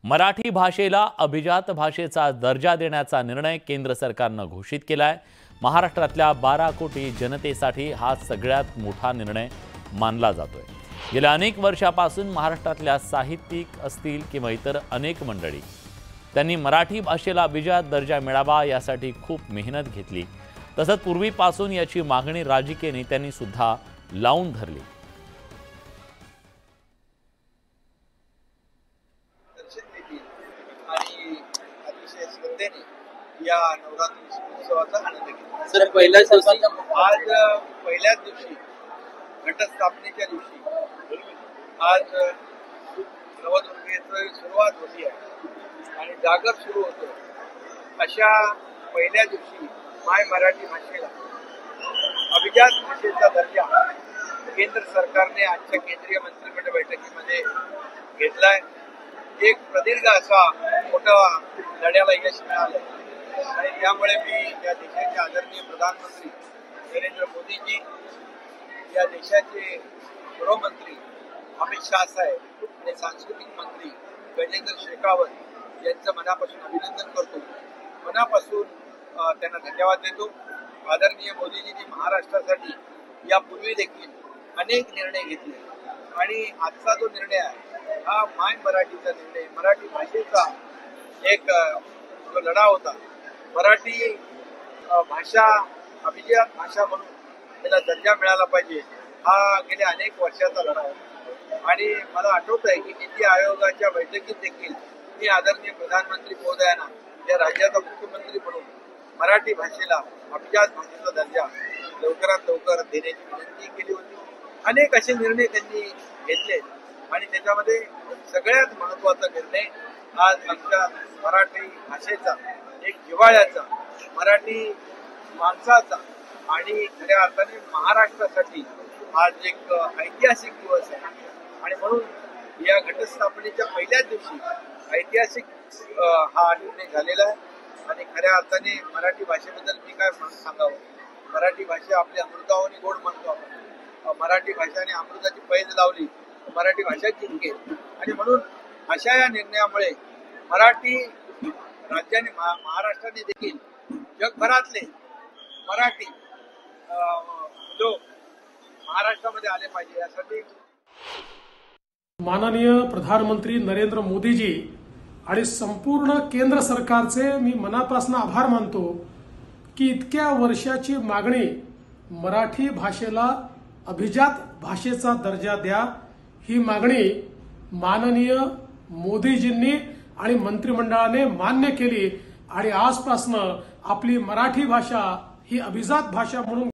मराठी भाषेला अभिजात भाषेचा दर्जा देण्याचा निर्णय केंद्र सरकारनं घोषित केलाय। महाराष्ट्रातल्या 12 कोटी जनतेसाठी हा सगळ्यात मोठा निर्णय मानला जातोय। गेल्या अनेक वर्षापासून महाराष्ट्रातल्या साहित्यिक असतील किंवा इतर अनेक मंडळी त्यांनी मराठी भाषेला अभिजात दर्जा मिळावा यासाठी खूप मेहनत घेतली। तसंच पूर्वीपासून याची मागणी राजकीय नेत्यांनी सुद्धा लावून धरली। या नवरात्री उत्सवाचा आनंद घेतला। सर, पहिल्याच दिवशी घटस्थापनेच्या दिवशी आज नवदुर्गेची सुरुवात होती आहे आणि जागर सुरू होतो। अशा पहिल्या दिवशी माय मराठी भाषेला अभिजात भाषेचा दर्जा केंद्र सरकारने आजच्या केंद्रीय मंत्रिमंडळ बैठकीमध्ये घेतलाय। एक प्रदीर्घ असा मोठा लढ्याला यश मिळालं आणि त्यामुळे मी या देशाचे आदरणीय प्रधानमंत्री नरेंद्र मोदीजी, या देशाचे गृहमंत्री अमित शाह साहेब आणि सांस्कृतिक मंत्री गजेंद्र शेखावत यांचं मनापासून अभिनंदन करतो, मनापासून त्यांना धन्यवाद देतो। आदरणीय मोदीजींनी महाराष्ट्रासाठी यापूर्वी देखील अनेक निर्णय घेतले आणि आजचा जो निर्णय आहे हा माय मराठीचा निर्णय, मराठी भाषेचा एक जो लढा होता, मराठी भाषा अभिजात भाषा म्हणून त्याला दर्जा मिळाला पाहिजे, हा गेल्या अनेक वर्षाचा लढा होता। आणि मला आठवत आहे की नीती आयोगाच्या बैठकीत देखील मी आदरणीय प्रधानमंत्री महोदयांना या राज्याचा मुख्यमंत्री म्हणून मराठी भाषेला अभिजात भाषेचा दर्जा लवकरात लवकर देण्याची विनंती केली होती। अनेक असे निर्णय त्यांनी घेतले आणि त्याच्यामध्ये सगळ्यात महत्वाचा निर्णय आज आमच्या मराठी भाषेचा, एक जिव्हाळ्याचा, मराठी माणसाचा आणि खऱ्या अर्थाने महाराष्ट्रासाठी आज एक ऐतिहासिक दिवस आहे। आणि म्हणून या घटस्थापनेच्या पहिल्याच दिवशी ऐतिहासिक हा निर्णय झालेला आहे आणि खऱ्या अर्थाने मराठी भाषेबद्दल मी काय सांगावं, मराठी भाषा आपली अमृतावानी गोड म्हणतो आपण, मराठी भाषेने अमृताची पैज लावली, मराठी भाषा जिंकेल। आणि म्हणून अशा या निर्णयामुळे मराठी राज्याने, महाराष्ट्राने देखील जगभरातले मराठी लोक महाराष्ट्रामध्ये आले पाहिजे यासाठी माननीय प्रधानमंत्री नरेंद्र मोदीजी आणि संपूर्ण केंद्र सरकारचे मी मनापासून आभार मानतो की इतक्या वर्षाची मागणी मराठी भाषेला अभिजात भाषेचा दर्जा द्या, ही मागणी माननीय मोदीजींनी आणि मंत्रिमंडळाने मान्य केली आणि आजपासून आपली मराठी भाषा ही अभिजात भाषा म्हणून